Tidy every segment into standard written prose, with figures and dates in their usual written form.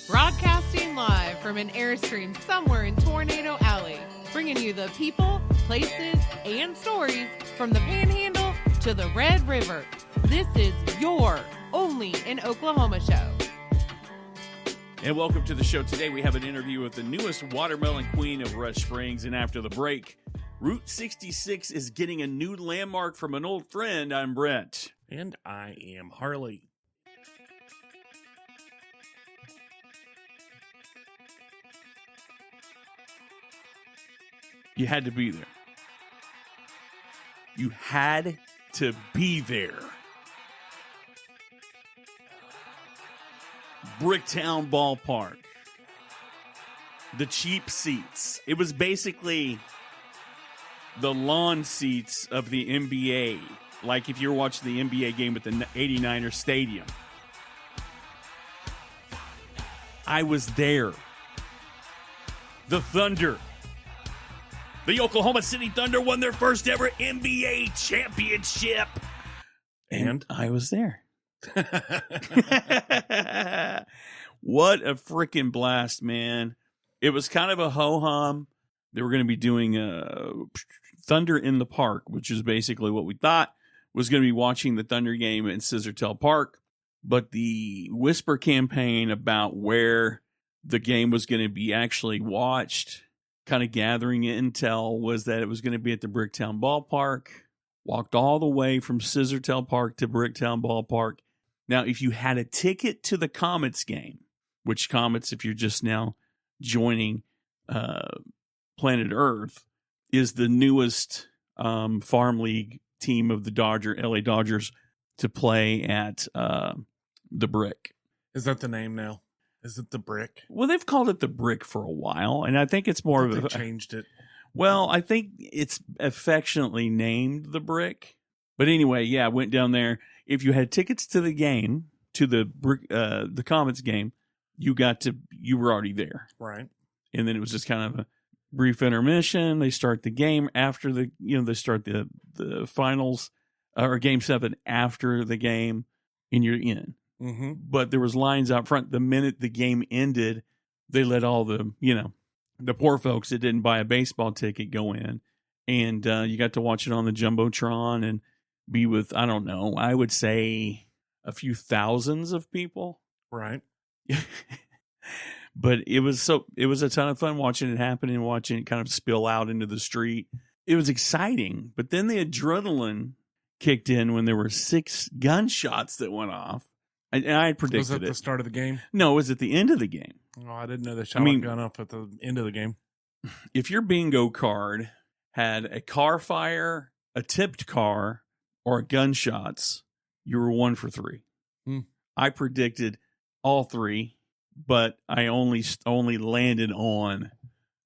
Broadcasting live from an Airstream somewhere in Tornado Alley, bringing you the people, places, and stories from the Panhandle to the Red River. This is your Only in Oklahoma show. And welcome to the show. Today we have an interview with the newest watermelon queen of Rush Springs. And after the break, Route 66 is getting a new landmark from an old friend. I'm Brent. And I am Harley. You had to be there. You had to be there. Bricktown Ballpark. The cheap seats. It was basically the lawn seats of the NBA. Like if you're watching the NBA game at the 89er Stadium. I was there. The Thunder. The Oklahoma City Thunder won their first ever NBA championship. And I was there. What a freaking blast, man. It was kind of a ho-hum. They were going to be doing Thunder in the Park, which is basically what we thought was going to be watching the Thunder game in Scissortail Park. But the whisper campaign about where the game was going to be actually watched, kind of gathering intel, was that it was going to be at the Bricktown Ballpark. Walked all the way from Scissortail Park to Bricktown Ballpark. Now, if you had a ticket to the Comets game, which Comets, if you're just now joining Planet Earth, is the newest farm league team of the LA Dodgers to play at the Brick. Is that the name now? Is it the Brick? Well, they've called it the Brick for a while, and I think it's more of they changed it. Well, I think it's affectionately named the Brick. But anyway, yeah, I went down there. If you had tickets to the game, to the Comets game, you were already there. Right. And then it was just kind of a brief intermission. They start the game after they start the finals or game 7 after the game, and you're in. Mm-hmm. But there was lines out front. The minute the game ended, they let all the poor folks that didn't buy a baseball ticket go in, and you got to watch it on the Jumbotron and be with, I don't know, I would say a few thousands of people. Right. But it was a ton of fun watching it happen and watching it kind of spill out into the street. It was exciting, but then the adrenaline kicked in when there were 6 gunshots that went off. And I had predicted it. Was it the start of the game? No, it was at the end of the game. Oh, I didn't know they shot a gun up at the end of the game. If your bingo card had a car fire, a tipped car, or gunshots, you were 1 for 3. I predicted all 3, but I only landed on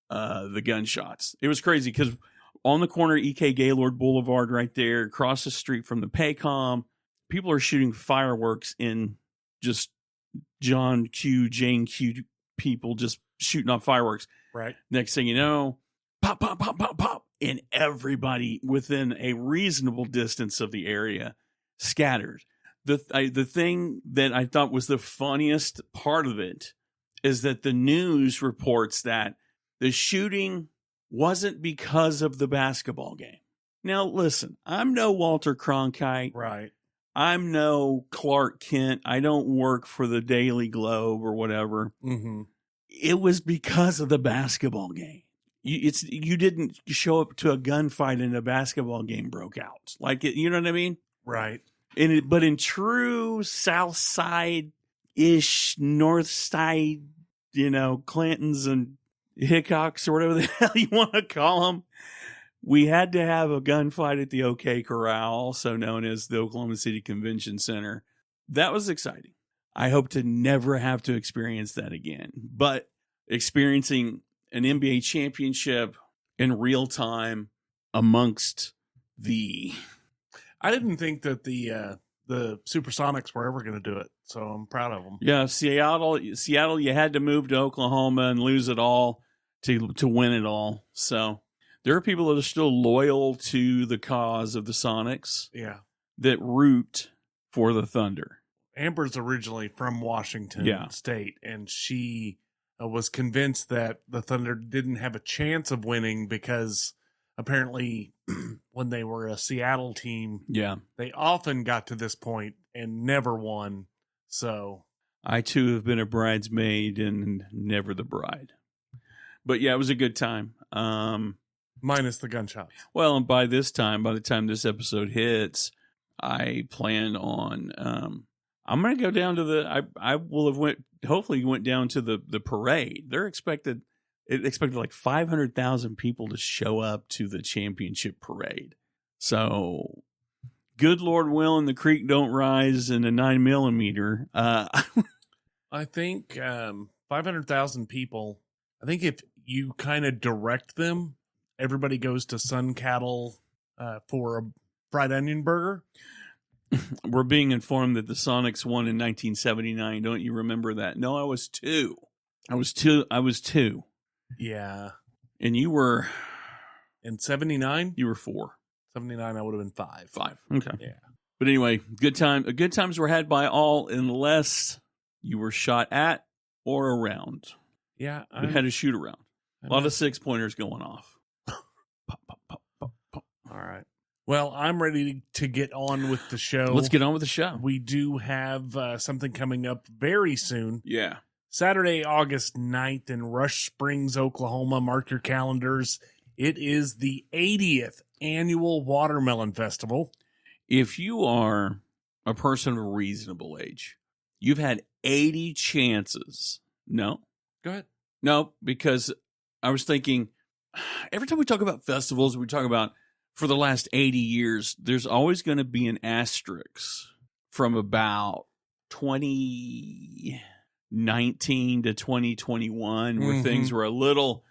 the gunshots. It was crazy because on the corner of E.K. Gaylord Boulevard right there, across the street from the Paycom, people are shooting fireworks in just John Q, Jane Q people just shooting off fireworks. Right. Next thing you know, pop, pop, pop, pop, pop. And everybody within a reasonable distance of the area scattered. The thing that I thought was the funniest part of it is that the news reports that the shooting wasn't because of the basketball game. Now, listen, I'm no Walter Cronkite. Right. I'm no Clark Kent. I don't work for the Daily Globe or whatever. Mm-hmm. It was because of the basketball game. You didn't show up to a gunfight and a basketball game broke out. Like it, you know what I mean? Right. But in true South Side-ish, North Side, Clintons and Hickox or whatever the hell you want to call them, we had to have a gunfight at the OK Corral, also known as the Oklahoma City Convention Center. That was exciting. I hope to never have to experience that again. But experiencing an NBA championship in real time amongst the... I didn't think that the Supersonics were ever going to do it, so I'm proud of them. Yeah, Seattle, you had to move to Oklahoma and lose it all to win it all. So there are people that are still loyal to the cause of the Sonics. Yeah. That root for the Thunder. Amber's originally from Washington State, and she was convinced that the Thunder didn't have a chance of winning because apparently when they were a Seattle team, they often got to this point and never won. So I too have been a bridesmaid and never the bride. But yeah, it was a good time. Minus the gunshots. Well, and by the time this episode hits, I plan on I'm going to go down to I will have hopefully went down to the parade. It expected like 500,000 people to show up to the championship parade. So good Lord willing, the creek don't rise in a 9mm. I think 500,000 people. I think if you kind of direct them, everybody goes to Sun Cattle for a fried onion burger. We're being informed that the Sonics won in 1979. Don't you remember that? No, I was 2. I was 2. Yeah. And you were... In 79? You were 4. 79, I would have been 5. 5. Okay. Yeah. But anyway, good times were had by all unless you were shot at or around. Yeah. We had a shoot around. A lot of 6-pointers going off. Pop, pop, pop, pop, pop. All right. Well, I'm ready to get on with the show. Let's get on with the show. We do have something coming up very soon. Yeah. Saturday, August 9th in Rush Springs, Oklahoma. Mark your calendars. It is the 80th annual Watermelon Festival. If you are a person of reasonable age, you've had 80 chances. No. Go ahead. No, because I was thinking, every time we talk about festivals, we talk about for the last 80 years, there's always going to be an asterisk from about 2019 to 2021 where things were a little,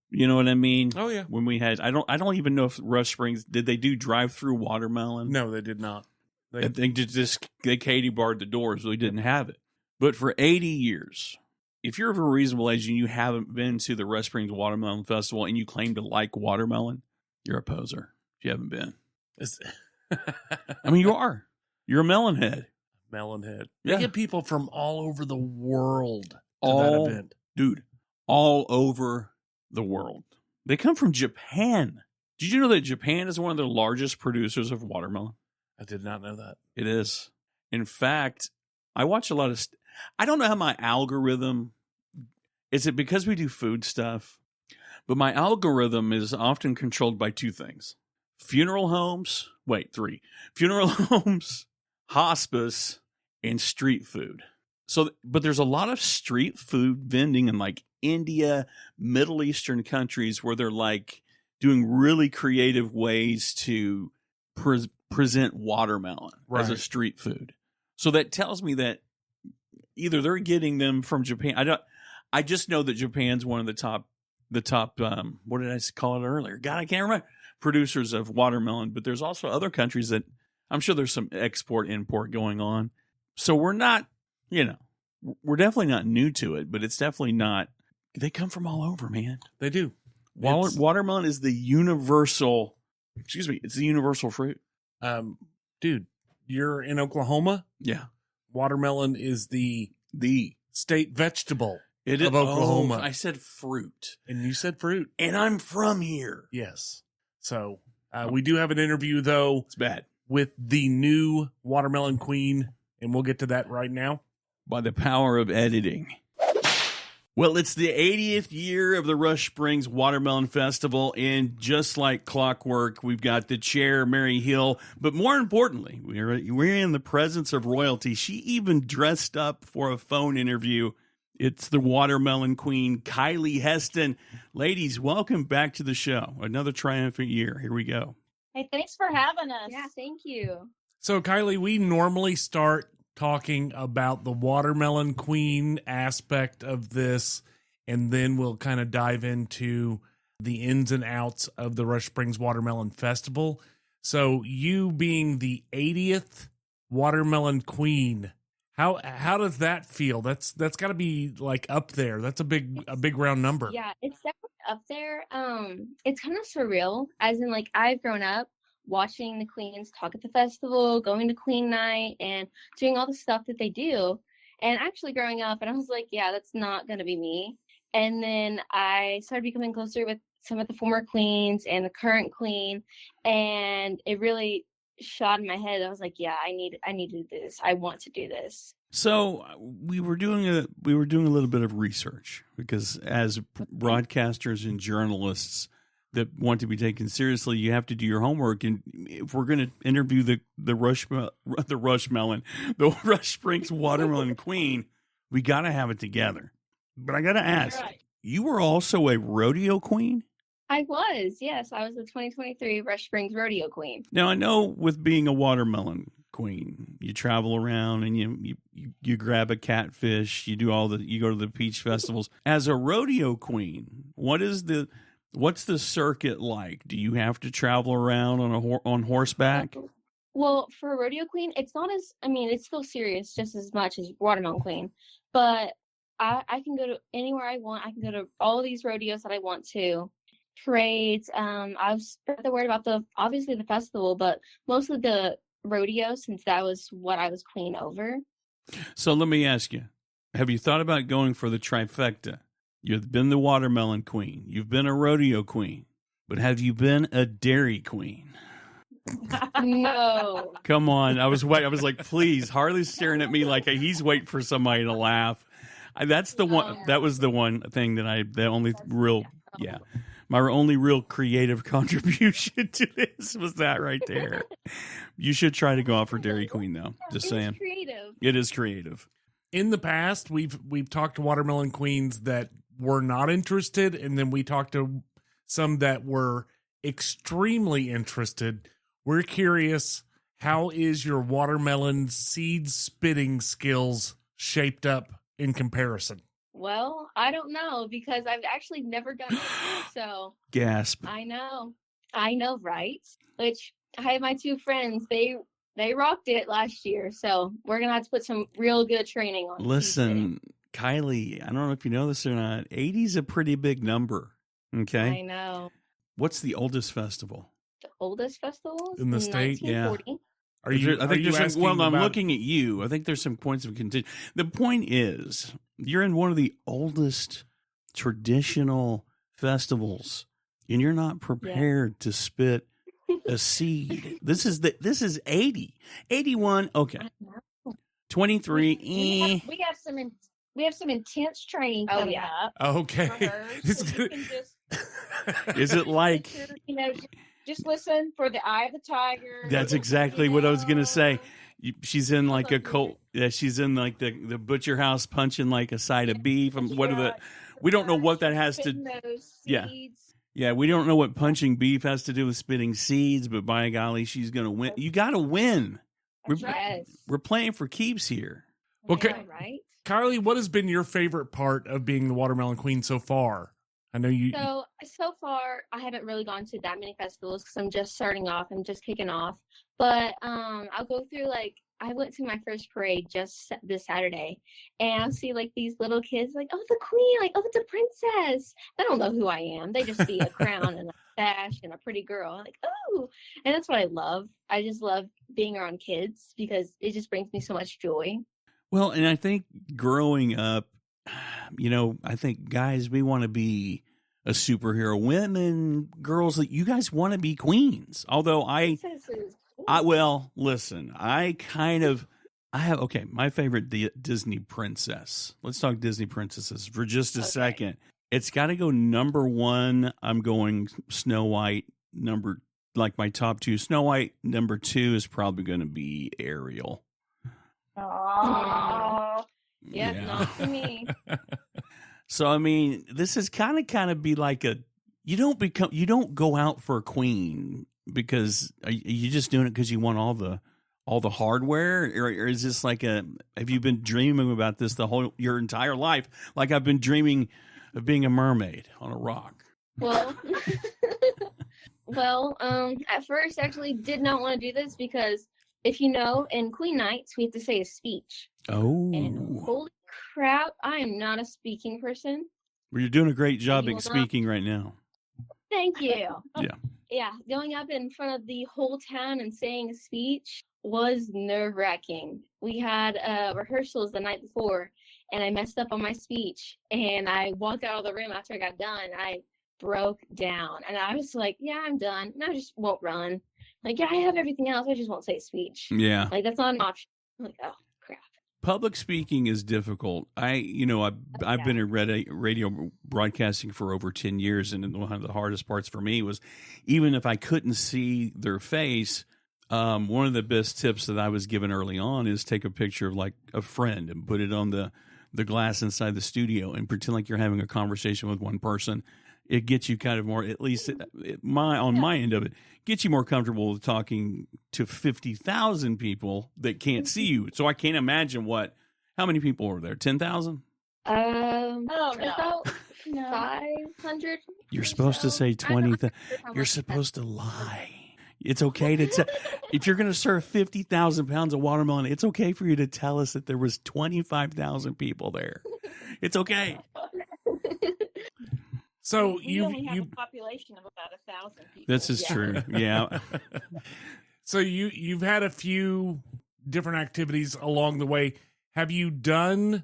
you know what I mean? Oh yeah. When we had, I don't even know if Rush Springs, did they do drive-through watermelon? No, they did not. They Katie barred the doors, so they didn't have it. But for 80 years, if you're of a reasonable age and you haven't been to the Rush Springs Watermelon Festival and you claim to like watermelon, you're a poser. If you haven't been. I mean, you are. You're a melon head. Melon head. Yeah. They get people from all over the world to that event. Dude, all over the world. They come from Japan. Did you know that Japan is one of the largest producers of watermelon? I did not know that. It is. In fact, I watch a lot of... I don't know how my algorithm... Is it because we do food stuff? But my algorithm is often controlled by 2 things. Funeral homes... Wait, 3. Funeral homes, hospice, and street food. So, but there's a lot of street food vending in like India, Middle Eastern countries where they're like doing really creative ways to present watermelon as a street food. So that tells me that either they're getting them from Japan. I just know that Japan's one of the top, what did I call it earlier? God, I can't remember. Producers of watermelon, but there's also other countries that I'm sure there's some import going on. So we're not, we're definitely not new to it, but it's definitely not. They come from all over, man. They do. Watermelon is the universal. It's the universal fruit. Dude, you're in Oklahoma. Yeah, watermelon is the state vegetable of Oklahoma. I said fruit, and you said fruit, and I'm from here. Yes. So we do have an interview though. It's bad with the new watermelon queen, and we'll get to that right now. By the power of editing. Well, it's the 80th year of the Rush Springs Watermelon Festival, and just like clockwork, we've got the chair, Mary Hill, but more importantly, we're in the presence of royalty. She even dressed up for a phone interview. It's the Watermelon Queen, Kylie Heston. Ladies, welcome back to the show. Another triumphant year. Here we go. Hey, thanks for having us. Yeah, thank you. So, Kylie, we normally start talking about the Watermelon Queen aspect of this, and then we'll kind of dive into the ins and outs of the Rush Springs Watermelon Festival. So, you being the 80th Watermelon Queen, how does that feel? That's got to be like up there. That's a big round number. Yeah, it's definitely up there. It's kind of surreal, as in like I've grown up watching the queens talk at the festival, going to queen night, and doing all the stuff that they do. And actually growing up, and I was like, yeah, that's not going to be me. And then I started becoming closer with some of the former queens and the current queen, and it really shot in my head. I was like, yeah, I need to do this. I want to do this. So we were doing a little bit of research because as broadcasters and journalists that want to be taken seriously, you have to do your homework. And if we're going to interview the Rush Springs Watermelon Queen, we got to have it together. But I got to ask, you were also a rodeo queen? I was, yes. I was the 2023 Rush Springs Rodeo Queen. Now, I know with being a watermelon queen, you travel around and you grab a catfish, you go to the peach festivals. As a rodeo queen, what's the circuit like? Do you have to travel around on horseback? Well, for a rodeo queen, it's not as, it's still serious just as much as watermelon queen, but I can go to anywhere I want. I can go to all of these rodeos that I want to. Parades. I've spread the word about obviously the festival, but mostly the rodeo, since that was what I was queen over. So let me ask you, have you thought about going for the trifecta? You've been the watermelon queen, you've been a rodeo queen, but have you been a dairy queen? No. Come on. I was like, please. Harley's staring at me like he's waiting for somebody to laugh. That's the one. That was the one thing my only real creative contribution to this was that right there. You should try to go out for Dairy Queen, though. Just saying. Creative. It is creative. In the past, we've talked to watermelon queens that were not interested, and then we talked to some that were extremely interested. We're curious, how is your watermelon seed spitting skills shaped up in comparison? Well, I don't know because I've actually never done it. So Gasp. I know, right? Which I had my two friends. They rocked it last year, so we're gonna have to put some real good training on. Listen, Kylie, I don't know if you know this or not. 80 is a pretty big number. Okay, I know. What's the oldest festival? The oldest festival in the state? 1940. Yeah. I'm looking at you. I think there's some points of contention. The point is, you're in one of the oldest traditional festivals, and you're not prepared to spit a seed. This is 80, 81. Okay, 23. We have some intense training coming up. Okay. So you can Is it like? Just listen for the eye of the tiger. That's exactly what I was gonna say. She's in like a cold. Yeah, she's in like the butcher house punching like a side of beef. We don't know what that has to. Yeah, we don't know what punching beef has to do with spitting seeds. But by golly, she's gonna win. You got to win. We're playing for keeps here. Okay, right? Carly, what has been your favorite part of being the watermelon queen so far? I know you. So far, I haven't really gone to that many festivals because I'm just starting off. I'm just kicking off. But I'll go through I went to my first parade just this Saturday, and I'll see these little kids oh, the queen, oh, the princess. They don't know who I am. They just see a crown and a sash and a pretty girl. Oh, and that's what I love. I just love being around kids because it just brings me so much joy. Well, and I think growing up, I think guys, we want to be a superhero. Women, girls, you guys want to be queens. Although listen, my favorite Disney princess. Let's talk Disney princesses for just a second. It's got to go number one. I'm going Snow White. My top two, Snow White. Number two is probably going to be Ariel. Aww. Yeah, not for me. So this is kind of be like you don't go out for a queen because are you just doing it because you want all the hardware, or is this have you been dreaming about this your entire life? Like I've been dreaming of being a mermaid on a rock. Well, at first I actually did not want to do this because if you know, in Queen Nights we have to say a speech. Oh. And holy crap, I am not a speaking person. Well, you're doing a great job at speaking right now. Thank you. Yeah. Yeah, going up in front of the whole town and saying a speech was nerve-wracking. We had rehearsals the night before, and I messed up on my speech, and I walked out of the room after I got done. I broke down, and I was like, yeah, I'm done, and I just won't run. Like, yeah, I have everything else. I just won't say a speech. Yeah. Like, that's not an option. I'm like, oh, crap. Public speaking is difficult. I've been in radio broadcasting for over 10 years, and one of the hardest parts for me was, even if I couldn't see their face, one of the best tips that I was given early on is take a picture of like a friend and put it on the glass inside the studio and pretend like you're having a conversation with one person. It gets you kind of more, at least my end of it, gets you more comfortable with talking to 50,000 people that can't see you. So I can't imagine how many people were there? 10,000? About 500. You're supposed to say 20. You're supposed to lie. It's okay to tell. If you're going to serve 50,000 pounds of watermelon, it's okay for you to tell us that there was 25,000 people there. It's okay. So we only have a population of about 1,000 people. This is true. Yeah. So you've had a few different activities along the way. Have you done,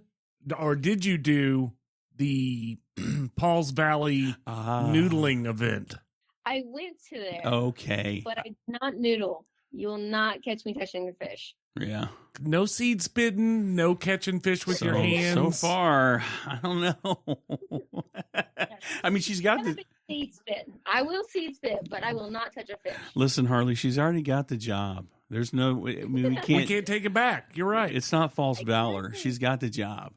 or did you do the Paul's Valley noodling event? I went to there. Okay. But I did not noodle. You will not catch me touching a fish. Yeah. No seed spitting, no catching fish with your hands. So far, I don't know. I mean, she's got the seed spit. I will seed spit, but I will not touch a fish. Listen, Harley, she's already got the job. There's no, I mean, we can't take it back. You're right. It's not false valor. She's got the job.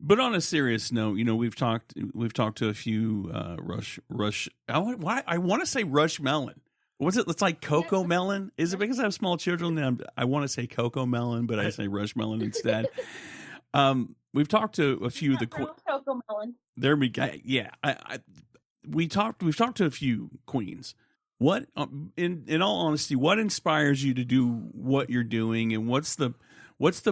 But on a serious note, we've talked to a few rush. I want to say rush melon. What's it? It's like cocoa melon. Is it because I have small children? And I want to say cocoa melon, but I say rush melon instead. We've talked to a few of the cocoa melon. There we go. Yeah, we've talked to a few queens. What, in all honesty, what inspires you to do what you're doing, and what's the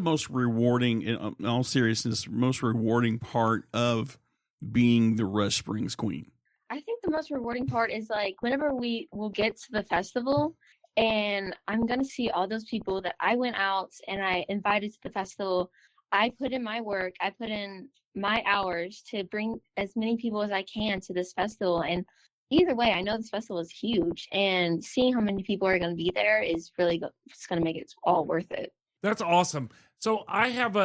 most rewarding, in all seriousness, most rewarding part of being the Rush Springs queen? I think the most rewarding part is like whenever we will get to the festival and I'm going to see all those people that I went out and I invited to the festival. I put in my work. I put in my hours to bring as many people as I can to this festival. And either way, I know this festival is huge, and seeing how many people are going to be there is really it's going to make it all worth it. That's awesome. So I have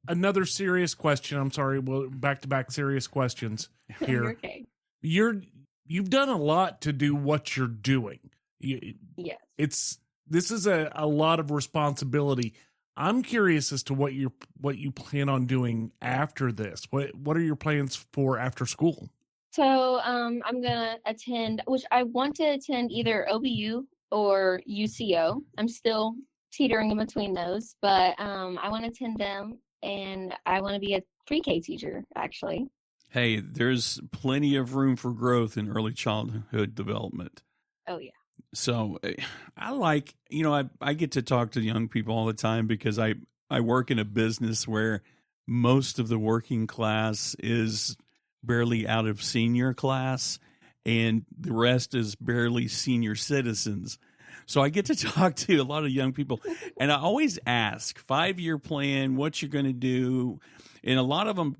another serious question. I'm sorry. Well, back-to-back serious questions here. Okay. You've done a lot to do what you're doing. Yes. This is a lot of responsibility. I'm curious as to what you plan on doing after this. What are your plans for after school? So I'm gonna attend, which I want to attend either OBU or UCO. I'm still teetering in between those, but I want to attend them, and I want to be a pre-K teacher, actually. Hey, there's plenty of room for growth in early childhood development. Oh, yeah. So I like, I get to talk to young people all the time because I work in a business where most of the working class is barely out of senior class, and the rest is barely senior citizens. So I get to talk to a lot of young people, and I always ask 5-year plan, what you're going to do. And a lot of them,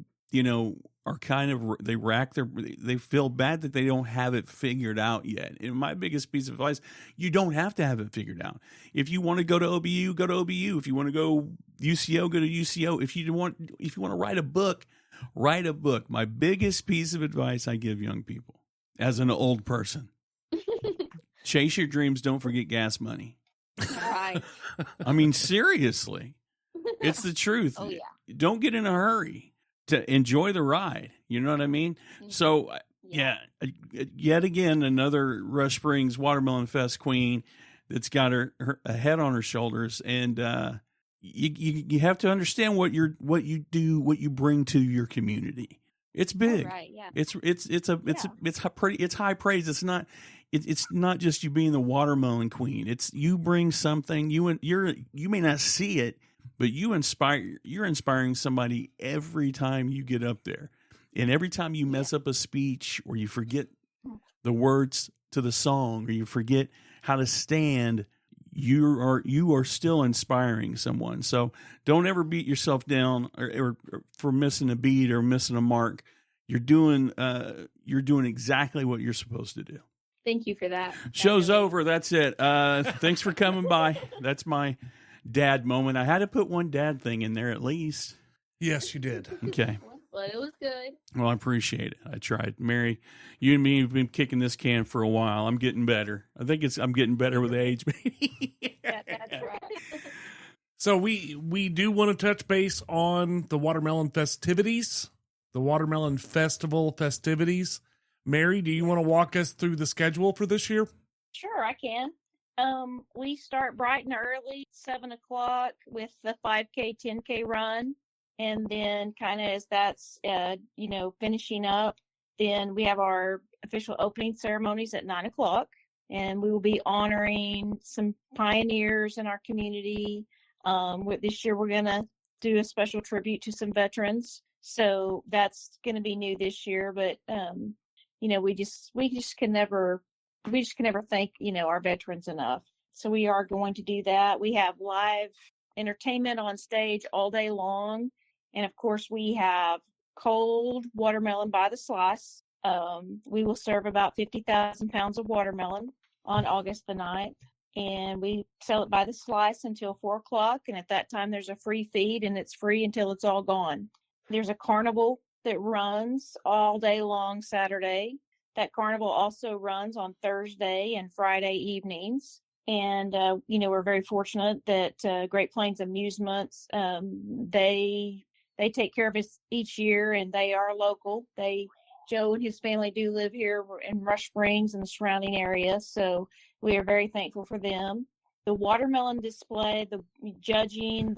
are kind of, they feel bad that they don't have it figured out yet. And my biggest piece of advice, you don't have to have it figured out. If you want to go to OBU, go to OBU. If you want to go UCO, go to UCO. If you want to write a book, write a book. My biggest piece of advice I give young people as an old person, chase your dreams. Don't forget gas money. Right. I mean, seriously, it's the truth. Oh, yeah. Don't get in a hurry to enjoy the ride. You know what I mean? Mm-hmm. So, yeah, yet again, another Rush Springs Watermelon Fest queen that's got her head on her shoulders. And you have to understand what you bring to your community. It's big. Oh, right, yeah. It's high praise. It's not just you being the watermelon queen. It's you bring something. You may not see it, but you're inspiring somebody every time you get up there. And every time you mess up a speech or you forget the words to the song or you forget how to stand, you are still inspiring someone. So don't ever beat yourself down or for missing a beat or missing a mark. You're doing exactly what you're supposed to do. Thank you for that. Show's over. That's it. Thanks for coming by. That's my dad moment. I had to put one dad thing in there at least. Yes, you did. Okay. But it was good. Well, I appreciate it. I tried. Mary, you and me have been kicking this can for a while. I'm getting better. I think I'm getting better with age, maybe. Yeah, that's right. So we do want to touch base on the watermelon festivities, the watermelon festival festivities. Mary, do you want to walk us through the schedule for this year? Sure, I can. We start bright and early, 7:00 with the 5K, 10K run. And then kind of as that's, finishing up, then we have our official opening ceremonies at 9:00. And we will be honoring some pioneers in our community. This year, we're going to do a special tribute to some veterans. So that's going to be new this year. But, we just can never thank, our veterans enough. So we are going to do that. We have live entertainment on stage all day long. And of course, we have cold watermelon by the slice. We will serve about 50,000 pounds of watermelon on August the 9th. And we sell it by the slice until 4:00. And at that time, there's a free feed, and it's free until it's all gone. There's a carnival that runs all day long Saturday. That carnival also runs on Thursday and Friday evenings. And, we're very fortunate that Great Plains Amusements, they take care of us each year, and they are local. Joe and his family do live here in Rush Springs and the surrounding area, so we are very thankful for them. The watermelon display, the judging,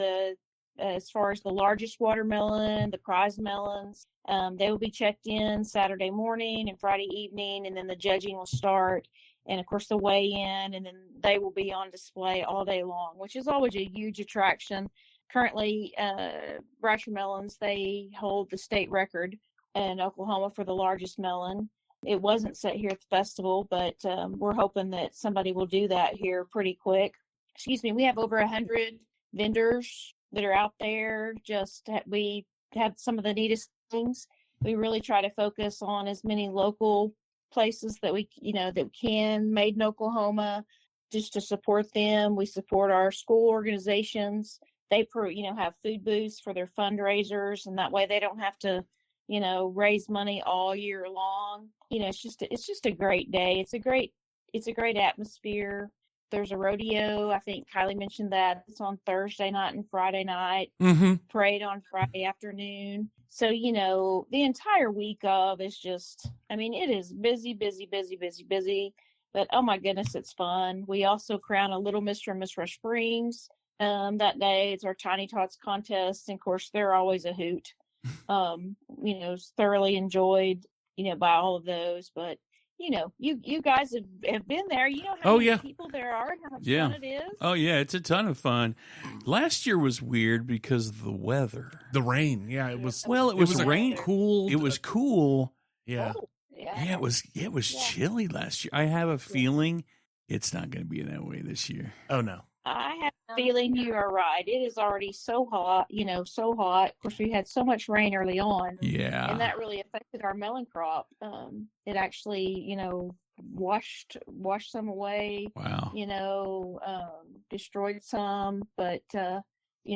as far as the largest watermelon, the prize melons, they will be checked in Saturday morning and Friday evening, and then the judging will start. And, of course, the weigh-in, and then they will be on display all day long, which is always a huge attraction. Currently, Brasher Melons, they hold the state record in Oklahoma for the largest melon. It wasn't set here at the festival, but we're hoping that somebody will do that here pretty quick. We have over 100 vendors that are out there. We have some of the neatest things. We really try to focus on as many local places that we can, made in Oklahoma, just to support them. We support our school organizations. They have food booths for their fundraisers, and that way they don't have to raise money all year long. It's just a great day. It's a great atmosphere. There's a rodeo. I think Kylie mentioned that it's on Thursday night and Friday night. Mm-hmm. Parade on Friday afternoon. So the entire week of is just, it is busy, busy, busy, busy, busy. But oh my goodness, it's fun. We also crown a Little Mr. and Miss Rush Springs. That day it's our Tiny Tots contest, and of course they're always a hoot. It's thoroughly enjoyed, by all of those. But you guys have been there. You know how many people there are and how much fun it is. Oh yeah, it's a ton of fun. Last year was weird because of the weather, the rain. Yeah, it was. Well, it was rain. Cool. It was cool. Yeah. Oh, Yeah, it was chilly last year. I have a feeling it's not going to be that way this year. Oh no. I have a feeling you are right. It is already so hot, so hot. Of course, we had so much rain early on. Yeah. And that really affected our melon crop. It actually, washed some away. Wow. Destroyed some, but,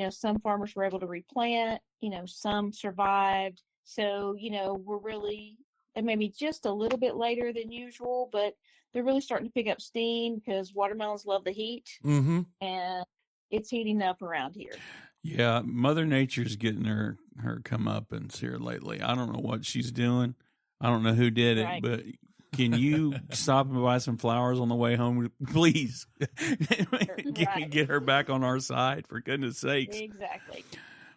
some farmers were able to replant, some survived. So, we're really, and maybe just a little bit later than usual, but they're really starting to pick up steam because watermelons love the heat, and it's heating up around here. Yeah, Mother Nature's getting her comeuppance here lately. I don't know what she's doing. I don't know who did it, but can you stop and buy some flowers on the way home, please? Get her back on our side, for goodness sakes. Exactly.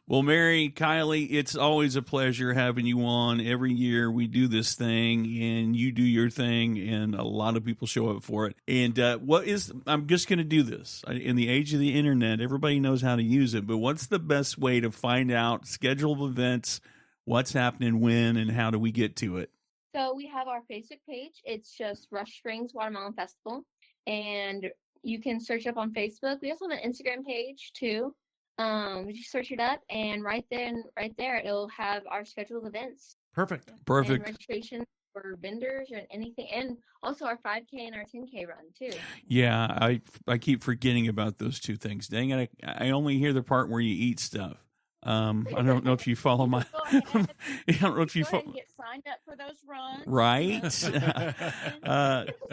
Well, Mary, Kylie, it's always a pleasure having you on. Every year we do this thing, and you do your thing, and a lot of people show up for it. And I'm just going to do this. In the age of the internet, everybody knows how to use it, but what's the best way to find out schedule of events what's happening, when, and how do we get to it? So we have our Facebook page. It's just Rush Springs Watermelon Festival. And you can search up on Facebook. We also have an Instagram page too. You search it up, and right there, it'll have our scheduled events. Perfect. And Perfect. registration for vendors or anything, and also our 5K and our 10K run too. Yeah, I keep forgetting about those two things. Dang it, I only hear the part where you eat stuff. I don't know if you follow my. Go ahead. I don't know if you Go ahead follow. and get signed up for those runs. Right.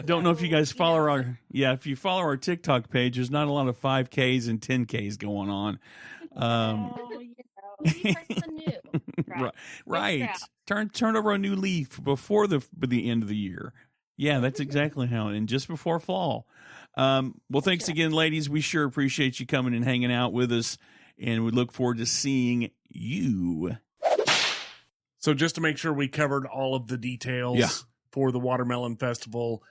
Don't know if you guys follow our. Yeah, if you follow our TikTok page, there's not a lot of 5Ks and 10Ks going on. New person new. Right. Turn over a new leaf before the end of the year. Yeah, that's exactly how. And just before fall. Well, thanks again, ladies. We sure appreciate you coming and hanging out with us, and we look forward to seeing you. So just to make sure we covered all of the details for the Watermelon Festival,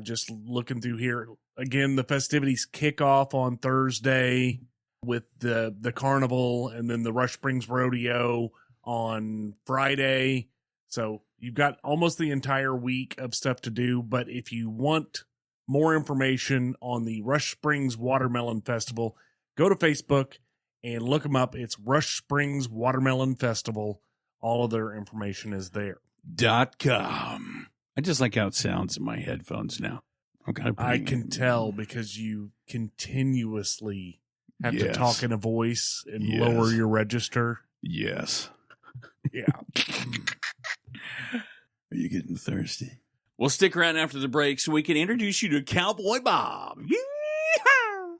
just looking through here again, the festivities kick off on Thursday with the carnival, and then the Rush Springs Rodeo on Friday. So you've got almost the entire week of stuff to do. But if you want more information on the Rush Springs Watermelon Festival, go to Facebook and look them up. It's Rush Springs Watermelon Festival. All of their information is there. .com. I just like how it sounds in my headphones now. I can tell because you continuously have to talk in a voice and lower your register. Yes. Yeah. Are you getting thirsty? We'll stick around after the break so we can introduce you to Cowboy Bob. Yeehaw!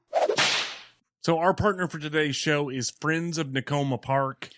So our partner for today's show is Friends of Nakoma Park.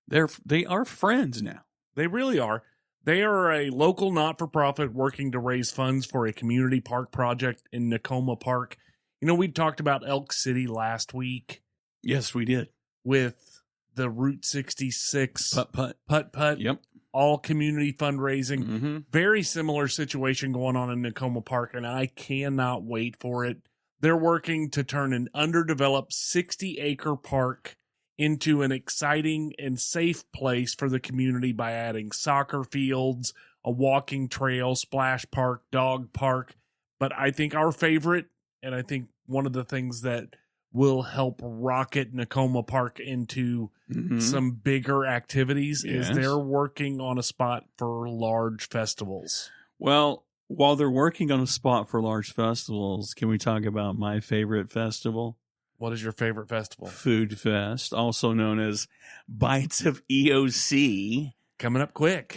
They are friends now. They really are. They are a local not-for-profit working to raise funds for a community park project in Nakoma Park. You know, we talked about Elk City last week. Yes, we did. With the Route 66 putt. Yep. All community fundraising. Mm-hmm. Very similar situation going on in Nakoma Park, and I cannot wait for it. They're working to turn an underdeveloped 60-acre park into an exciting and safe place for the community by adding soccer fields, a walking trail, splash park, dog park. But I think our favorite, and I think one of the things that will help rocket Nakoma Park into some bigger activities is they're working on a spot for large festivals. Well, while they're working on a spot for large festivals, can we talk about my favorite festival? What is your favorite festival? Food Fest, also known as Bites of EOC. Coming up quick.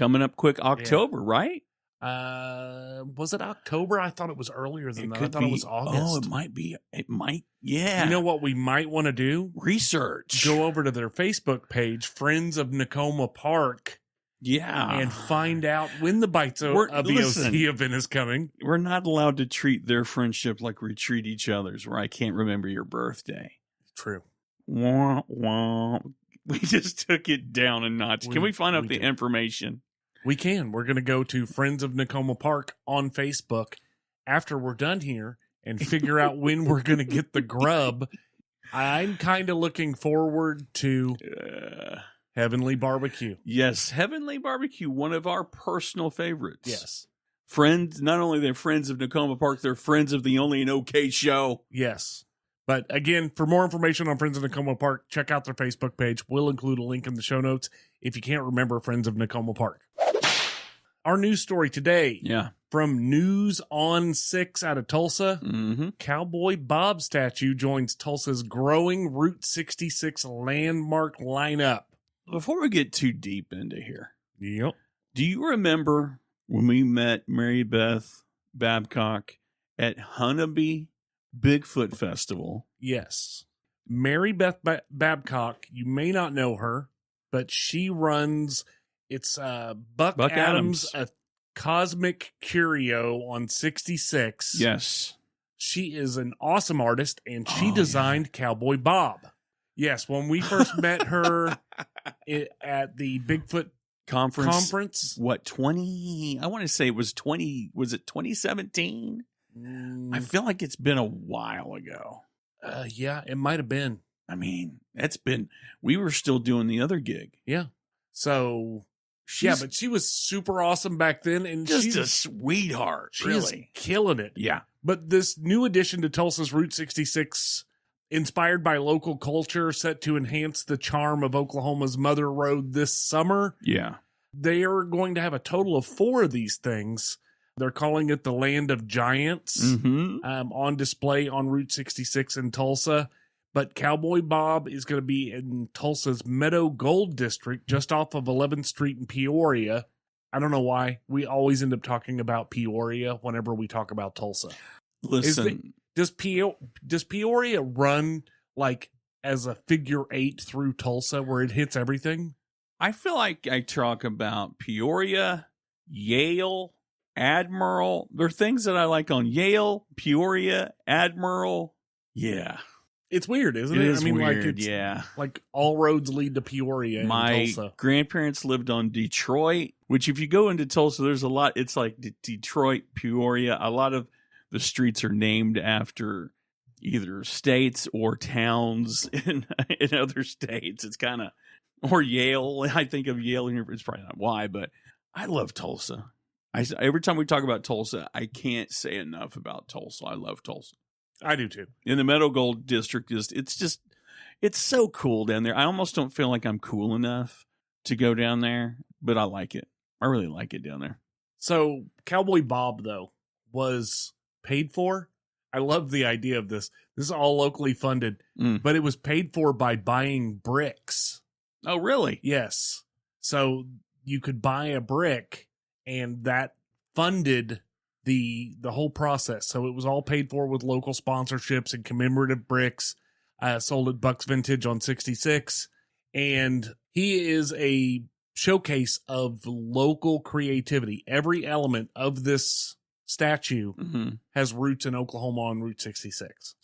October, right? Was it October? I thought it was earlier than that. I thought it was August. Oh, it might be. It might. Yeah. You know what we might want to do? Research. Go over to their Facebook page, Friends of Nakoma Park. Yeah. And find out when the Bites of EOC event is coming. We're not allowed to treat their friendship like we treat each other's, where I can't remember your birthday. True. Wah, wah. We just took it down a notch. Can we find out the information? We can. We're going to go to Friends of Nakoma Park on Facebook after we're done here and figure out when we're going to get the grub. I'm kind of looking forward to Heavenly Barbecue. Yes, Heavenly Barbecue, one of our personal favorites. Yes. Friends, not only they're friends of Nakoma Park, they're friends of the OnlyinOKShow. Yes. But again, for more information on Friends of Nakoma Park, check out their Facebook page. We'll include a link in the show notes if you can't remember Friends of Nakoma Park. Our news story today. Yeah. From News on 6 out of Tulsa. Cowboy Bob statue joins Tulsa's growing Route 66 landmark lineup. Before we get too deep into here. Yep. Do you remember when we met Mary Beth Babcock at Honeybee Bigfoot Festival? Yes. Mary Beth Babcock, you may not know her, but she runs, it's Buck Adams, a Cosmic Curio on 66. Yes. She is an awesome artist, and she designed Cowboy Bob. Yes, when we first met her at the Bigfoot conference. What, 20? I want to say it was 20. Was it 2017? I feel like it's been a while ago. Yeah, it might have been. I mean, we were still doing the other gig. Yeah. So But she was super awesome back then, and just she's a sweetheart. She's Really, killing it. yeah. But this new addition to Tulsa's Route 66, inspired by local culture, set to enhance the charm of Oklahoma's Mother Road this summer. Yeah. They are going to have a total of 4 of these things. They're calling it the Land of Giants, on display on Route 66 in Tulsa. But Cowboy Bob is going to be in Tulsa's Meadow Gold District, just off of 11th Street in Peoria. I don't know why. We always end up talking about Peoria whenever we talk about Tulsa. Listen, does Peoria run like as a figure 8 through Tulsa where it hits everything? I feel like I talk about Peoria, Yale, Admiral. There are things that I like on Yale, Peoria, Admiral. Yeah. It's weird, isn't it? It is weird, like it's yeah. like all roads lead to Peoria in My Tulsa. grandparents lived on Detroit, which if you go into Tulsa, there's a lot. It's like Detroit, Peoria. A lot of the streets are named after either states or towns in other states. It's kind of, or Yale. I think of Yale. It's probably not why, but I love Tulsa. Every time we talk about Tulsa, I can't say enough about Tulsa. I love Tulsa. I do too. In the Meadow Gold District, it's so cool down there. I almost don't feel like I'm cool enough to go down there, but I like it. I really like it down there. So Cowboy Bob, though, was paid for. I love the idea of this. This is all locally funded, but it was paid for by buying bricks. Oh, really? Yes. So you could buy a brick, and that funded the whole process. So it was all paid for with local sponsorships and commemorative bricks, sold at Buck's Vintage on 66. And he is a showcase of local creativity. Every element of this statue has roots in Oklahoma on Route 66.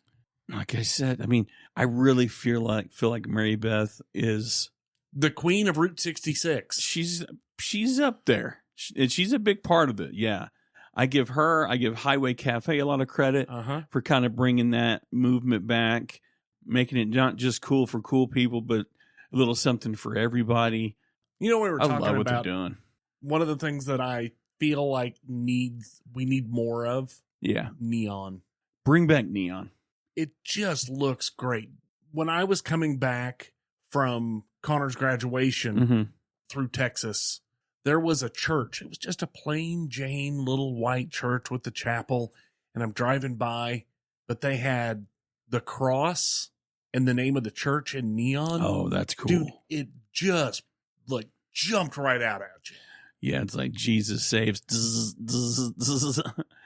Like I said, I mean, I really feel like Mary Beth is the queen of Route 66. She's up there, and she's a big part of it. Yeah. I give Highway Cafe a lot of credit for kind of bringing that movement back, making it not just cool for cool people, but a little something for everybody. You know, we were talking I love what about they're doing. One of the things that I feel like we need more of. Yeah. Neon. Bring back neon. It just looks great. When I was coming back from Connor's graduation through Texas, there was a church. It was just a plain Jane little white church with the chapel. And I'm driving by, but they had the cross and the name of the church in neon. Oh, that's cool. Dude, it just like jumped right out at you. Yeah, it's like Jesus saves.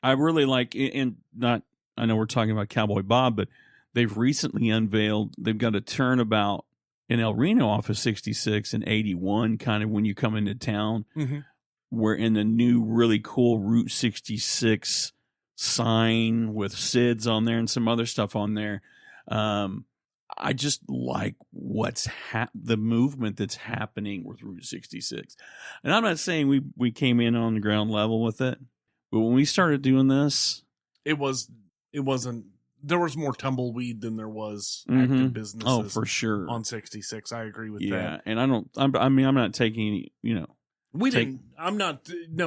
I really like, and not, I know we're talking about Cowboy Bob, but they've recently unveiled, they've got a turnabout in El Reno off of 66 and 81, kind of when you come into town, where in the new really cool Route 66 sign with SIDS on there and some other stuff on there. I just like what's the movement that's happening with Route 66. And I'm not saying we came in on the ground level with it, but when we started doing this, it wasn't. There was more tumbleweed than there was active businesses. Oh, for sure. On 66. I agree with that. Yeah. And I'm not taking any,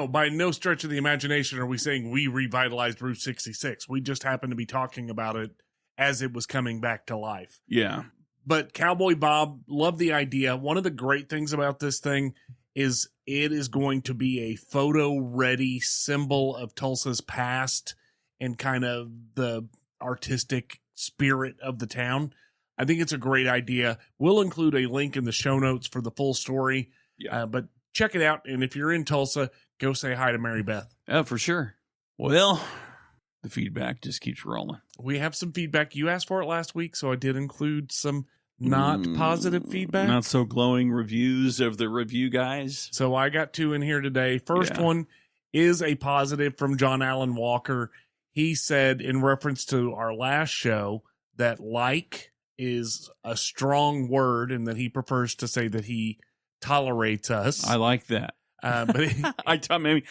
by no stretch of the imagination are we saying we revitalized Route 66. We just happened to be talking about it as it was coming back to life. Yeah. But Cowboy Bob, love the idea. One of the great things about this thing is it is going to be a photo-ready symbol of Tulsa's past and kind of the artistic spirit of the town. I think it's a great idea. We'll include a link in the show notes for the full story. Yeah. But check it out. And if you're in Tulsa, go say hi to Mary Beth. Oh, for sure. Well, the feedback just keeps rolling. We have some feedback. You asked for it last week, so I did include some not positive feedback. Not so glowing reviews of the review guys. So I got 2 in here today. First one is a positive from John Allen Walker. He said in reference to our last show that like is a strong word and that he prefers to say that he tolerates us. I like that. But I tolerate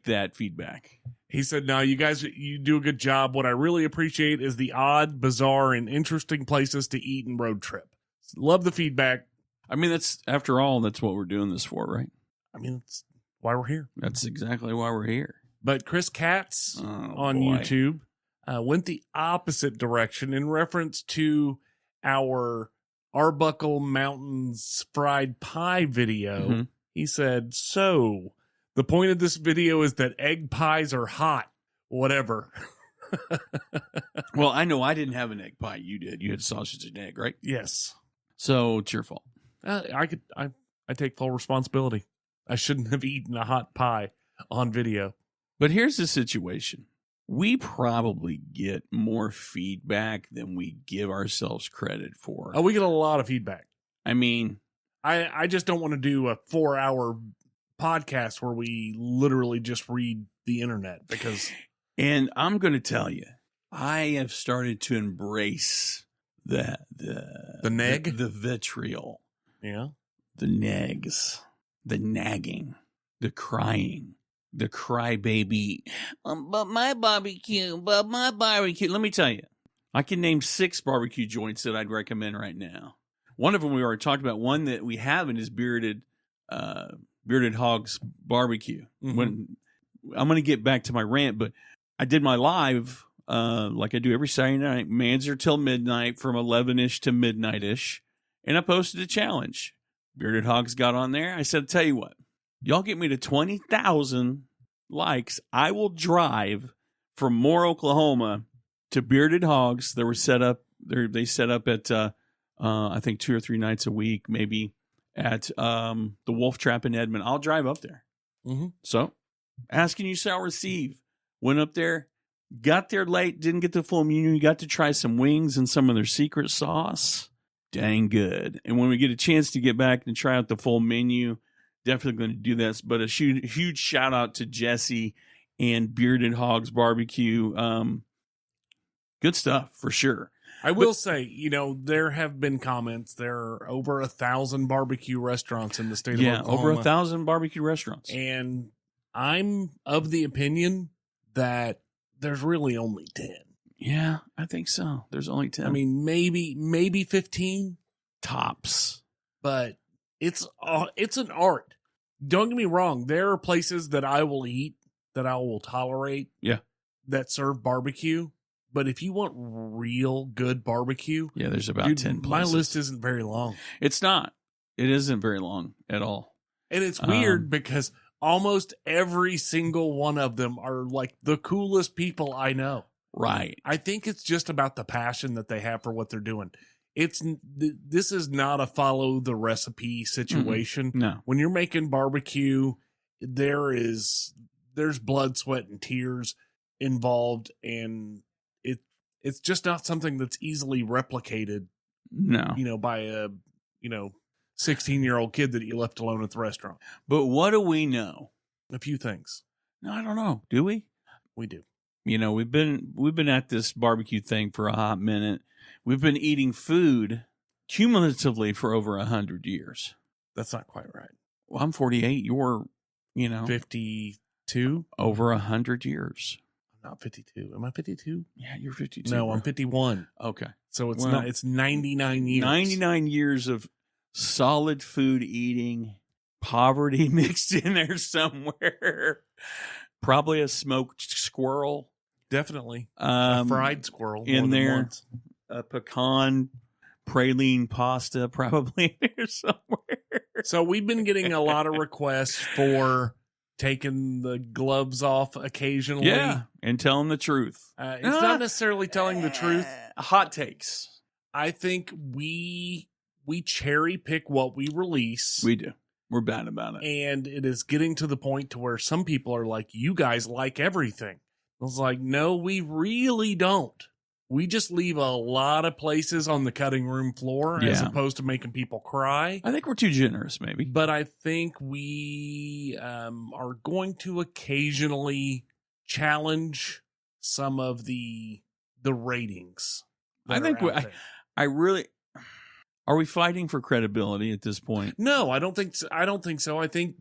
that feedback. He said, "Now you guys, you do a good job. What I really appreciate is the odd, bizarre, and interesting places to eat and road trip. Love the feedback. I mean, after all, that's what we're doing this for, right? I mean, that's why we're here. That's exactly why we're here. But Chris Katz on boy. YouTube went the opposite direction in reference to our Arbuckle Mountains fried pie video. Mm-hmm. He said, so the point of this video is that egg pies are hot. Whatever. Well, I know I didn't have an egg pie. You did. You had sausage and egg, right? Yes. So it's your fault. I take full responsibility. I shouldn't have eaten a hot pie on video. But here's the situation. We probably get more feedback than we give ourselves credit for. Oh, we get a lot of feedback. I mean, I just don't want to do a 4-hour podcast where we literally just read the internet because. And I'm going to tell you, I have started to embrace the neg, the vitriol, yeah, the negs, the nagging, the crying, the crybaby. But my barbecue. Let me tell you, I can name 6 barbecue joints that I'd recommend right now. One of them we already talked about. One that we haven't is Bearded Hogs Barbecue. Mm-hmm. When I'm going to get back to my rant, but I did my live like I do every Saturday night, Manzer till midnight from 11-ish to midnight-ish, and I posted a challenge. Bearded Hogs got on there. I said, tell you what, y'all get me to 20,000 likes. I will drive from Moore, Oklahoma to Bearded Hogs. They set up at I think 2 or 3 nights a week, maybe at the Wolf Trap in Edmond. I'll drive up there. Mm-hmm. So, asking you shall receive. Went up there, got there late, didn't get the full menu. Got to try some wings and some of their secret sauce. Dang good. And when we get a chance to get back and try out the full menu, definitely going to do this. But a huge shout out to Jesse and Bearded Hogs Barbecue. Good stuff for sure. I will say, there have been comments. There are over 1,000 barbecue restaurants in the state of Oklahoma. Over 1,000 barbecue restaurants. And I'm of the opinion that there's really only 10. Yeah, I think so. There's only 10. I mean, maybe 15 tops. But it's an art. Don't get me wrong. There are places that I will eat, that I will tolerate. Yeah. That serve barbecue. But if you want real good barbecue, yeah, there's about 10 places. My list isn't very long. It's not. It isn't very long at all. And it's weird because almost every single one of them are like the coolest people I know. Right. I think it's just about the passion that they have for what they're doing. This is not a follow the recipe situation. Mm-hmm. No. When you're making barbecue, there's blood, sweat, and tears involved, and it's just not something that's easily replicated. No. By a 16-year-old kid that you left alone at the restaurant. But what do we know? A few things. No, I don't know. Do we? We do. We've been at this barbecue thing for a hot minute. We've been eating food cumulatively for over 100 years. That's not quite right. Well, I'm 48. You're, 52. Over 100 years. I'm not 52. Am I 52? Yeah, you're 52. No, I'm 51. Okay. So it's 99 years. 99 years of solid food eating, poverty mixed in there somewhere. Probably a smoked squirrel. Definitely. A fried squirrel. In there. Once. A pecan praline pasta probably in there somewhere. So we've been getting a lot of requests for taking the gloves off occasionally. Yeah, and telling the truth. It's not necessarily telling the truth. Hot takes. I think we cherry pick what we release. We do. We're bad about it. And it is getting to the point to where some people are like, you guys like everything. I was like, no, we really don't. We just leave a lot of places on the cutting room floor as opposed to making people cry. I think we're too generous, maybe. But I think we are going to occasionally challenge some of the ratings. I think are we fighting for credibility at this point? No, I don't think so. I think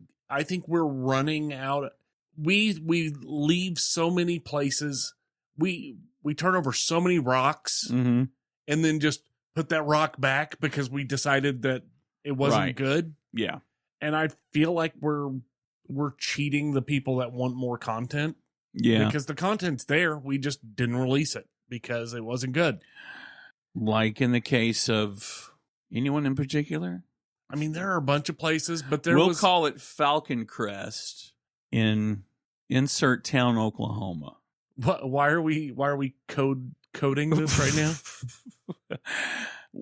we're running out. We leave so many places. We turn over so many rocks and then just put that rock back because we decided that It wasn't Right. good. Yeah. And I feel like we're cheating the people that want more content. Yeah. Because the content's there. We just didn't release it because it wasn't good. Like in the case of anyone in particular? I mean, there are a bunch of places, but We'll call it Falcon Crest in insert town, Oklahoma. Why are we coding this right now?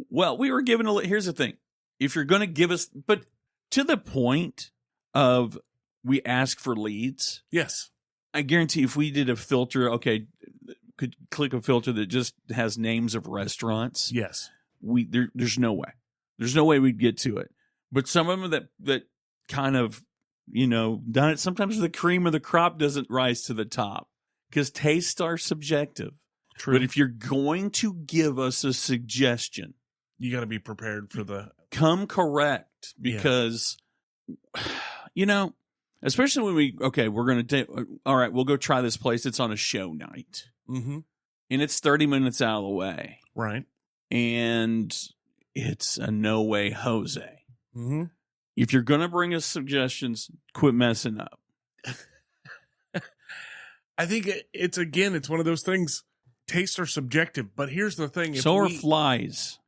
Well, we were given here's the thing. If you're going to give us, but to the point of we ask for leads, Yes. I guarantee if we did a filter, okay, could click a filter that just has names of restaurants. Yes. There's no way. There's no way we'd get to it. But some of them that kind of, done it, sometimes the cream of the crop doesn't rise to the top because tastes are subjective. True. But if you're going to give us a suggestion, You got to be prepared for the. come correct because, especially when we're going to all right, we'll go try this place. It's on a show night Mm-hmm. and it's 30 minutes out of the way Right. and it's a no way Jose. Mm-hmm. If you're going to bring us suggestions, quit messing up. I think it's one of those things. Tastes are subjective, but here's the thing: So are flies.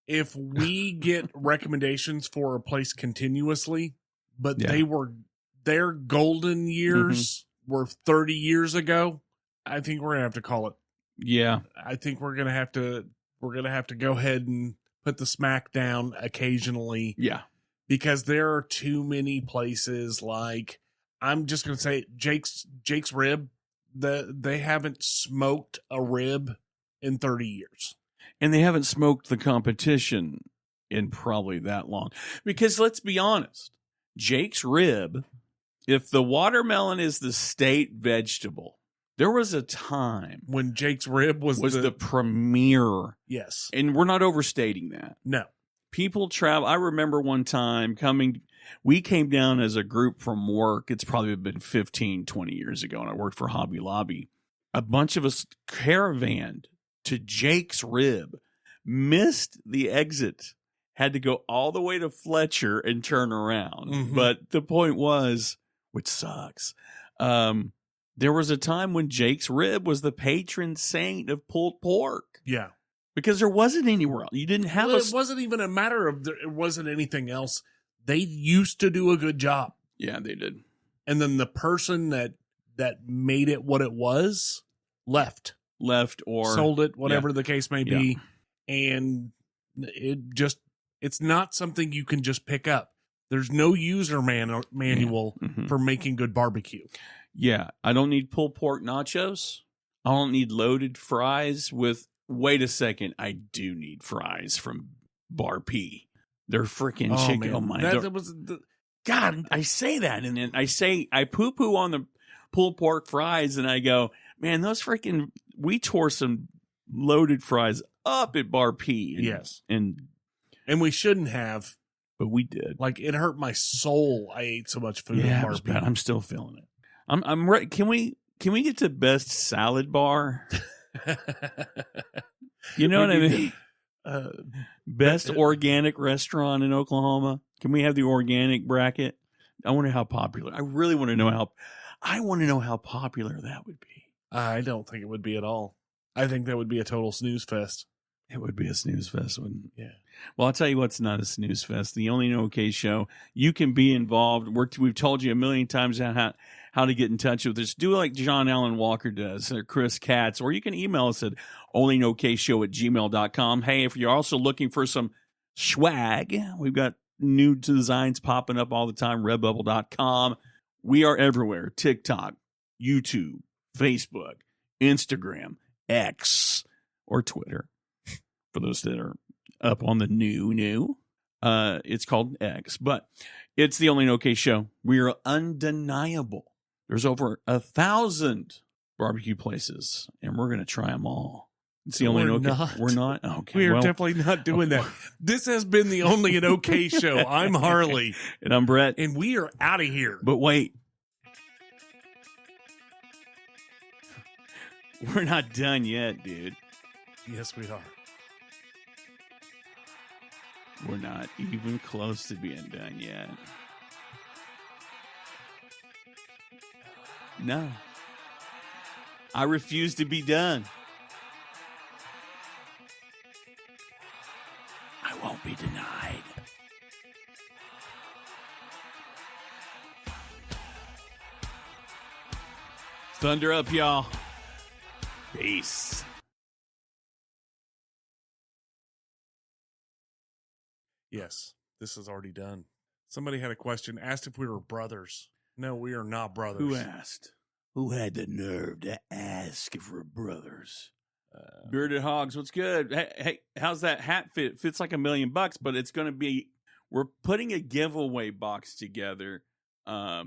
if we get recommendations for a place continuously, but Yeah. their golden years were 30 years ago, I think we're gonna have to call it. Yeah. I think we're gonna have to go ahead and put the smack down occasionally Yeah. because there are too many places. Like I'm just gonna say Jake's Rib. They haven't smoked a rib in 30 years. And they haven't smoked the competition in probably that long. Because let's be honest, Jake's Rib, if the watermelon is the state vegetable, there was a time When Jake's Rib was the premier. yes. And we're not overstating that. No. People travel. I remember one time we came down as a group from work. It's probably been 15, 20 years ago, and I worked for Hobby Lobby. A bunch of us caravanned to Jake's Rib, missed the exit, had to go all the way to Fletcher and turn around. Mhm. But the point was, which sucks, there was a time when Jake's Rib was the patron saint of pulled pork Yeah. because there wasn't anywhere else. You didn't have Well, it wasn't even a matter of it wasn't anything else. They used to do a good job. Yeah, they did. And then the person that made it what it was left, Or sold it, whatever the case may be. And it's not something you can just pick up. There's no user manual Mhm. for making good barbecue. Yeah, I don't need pulled pork nachos. I don't need loaded fries with. Wait a second, I do need fries from Bar P. They're freaking chicken. Man. Oh my That God! I say that, and then I poo poo on the pulled pork fries, and I go, man, those freaking. We tore some loaded fries up at Bar P. Yes. and we shouldn't have. but we did. Like it hurt my soul. I ate so much food Yeah, at it was Bar P. bad. I'm still feeling it. I'm ready. Can we get to best salad bar? You know what I mean? Best organic restaurant in Oklahoma. Can we have the organic bracket? I wonder how popular. I really want to know how popular that would be. I don't think it would be at all. I think that would be a total snooze fest. It would be a snooze fest, wouldn't it? Yeah. Well, I'll tell you what's not a snooze fest. The OnlyinOKShow. You can be involved. We've told you a million times how to get in touch with us. Do like John Allen Walker does, or Chris Katz, or you can email us at OnlyinOKShow@gmail.com. Hey, if you're also looking for some swag, we've got new designs popping up all the time, redbubble.com. We are everywhere. TikTok, YouTube, Facebook, Instagram, X, or Twitter. For those that are up on the new, it's called X, but it's the OnlyinOKShow. We are undeniable. There's over 1,000 barbecue places, and we're going to try them all. It's the OnlyinOK. We're not? Okay. We are definitely not doing that. This has been the OnlyinOKShow. I'm Harley. And I'm Brett. And we are out of here. But wait. We're not done yet, dude. Yes, we are. We're not even close to being done yet. No. I refuse to be done. I won't be denied. Thunder up, y'all. Peace. Yes, this is already done. Somebody had a question, asked if we were brothers. No, we are not brothers. Who asked? Who had the nerve to ask if we're brothers? Bearded Hogs, what's good? Hey, how's that hat fit? Fits like $1 million, but it's going to be. We're putting a giveaway box together,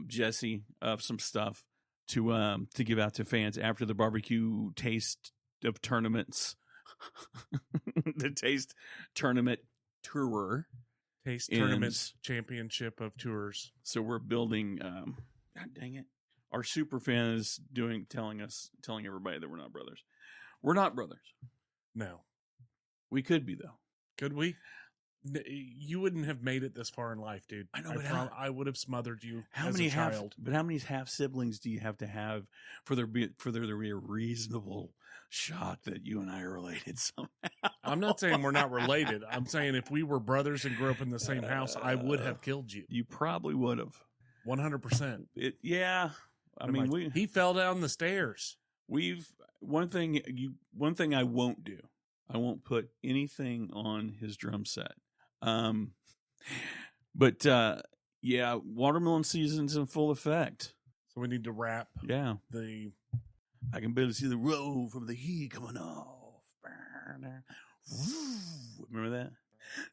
Jesse, of some stuff to give out to fans after the barbecue taste of tournaments, the taste tournament tour, Taste Tournament Championship of Tours. So we're building. God dang it! Our super fan is telling everybody that we're not brothers. We're not brothers. No, we could be though. Could we? You wouldn't have made it this far in life, dude. I know, but I would have smothered you how as many a child. But how many half siblings do you have to have for there to be a reasonable shot that you and I are related somehow? I'm not saying we're not related. I'm saying if we were brothers and grew up in the same house, I would have killed you. You probably would have. 100%. Yeah. I mean, he fell down the stairs. One thing I won't do. I won't put anything on his drum set. But yeah, watermelon season's in full effect. So we need to wrap. Yeah. I can barely see the road from the heat coming off. Remember that?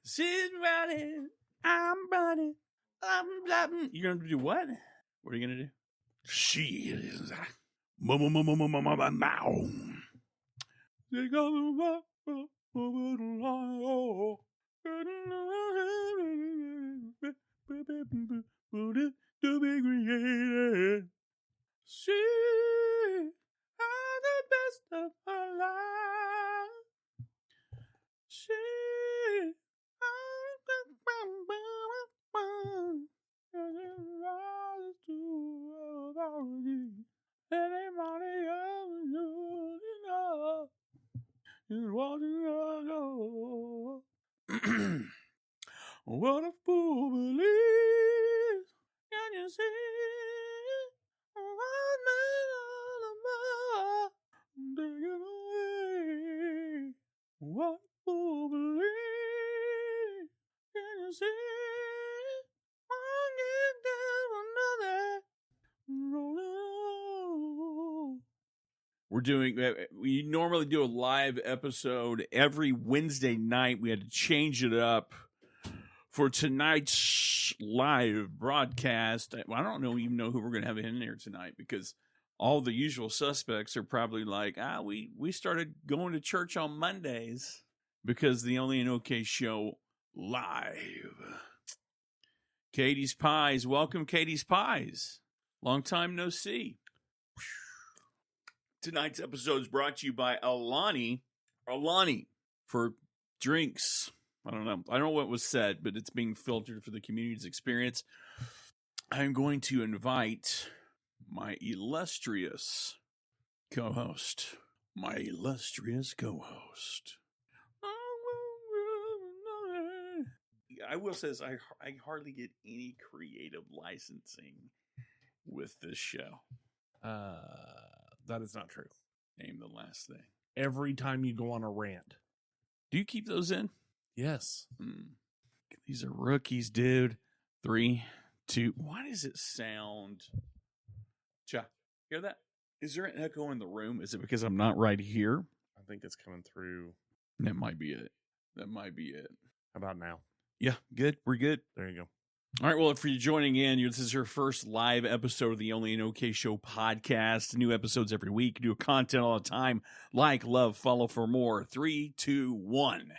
She's running, I'm running, I'm running. You're gonna do what? What are you gonna do? She is now. To be created. She had the best of her life. She anybody else you know is walking around. What a fool believes. Can you see? What man all about taken away? What a fool believes. Can you see? One get down another. We're doing. We normally do a live episode every Wednesday night. We had to change it up for tonight's live broadcast. I don't even know who we're going to have in there tonight because all the usual suspects are probably like, we started going to church on Mondays because the OnlyinOKShow live. Katie's Pies. Welcome, Katie's Pies. Long time no see. Tonight's episode is brought to you by Alani for drinks. I don't know what was said, but it's being filtered for the community's experience. I'm going to invite my illustrious co-host. I will say this, I hardly get any creative licensing with this show. That is not true. Name the last thing. Every time you go on a rant. Do you keep those in? Yes. These are rookies, dude. 3, 2. Why does it sound? Cha, hear that? Is there an echo in the room? Is it because I'm not right here? I think it's coming through. That might be it. How about now? Yeah, good. We're good. There you go. All right, well, if you're joining in, this is your first live episode of the OnlyinOKShow podcast. New episodes every week. New content all the time. Like, love, follow for more. 3, 2, 1.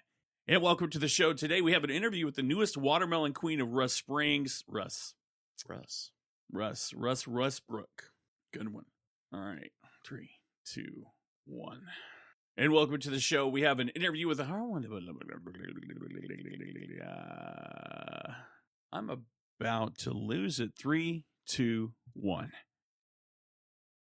And welcome to the show. Today we have an interview with the newest watermelon queen of Russ Springs. Russ Brook. Good one. All right. 3, 2, 1. And welcome to the show. We have an interview with I'm about to lose it. 3, 2, 1.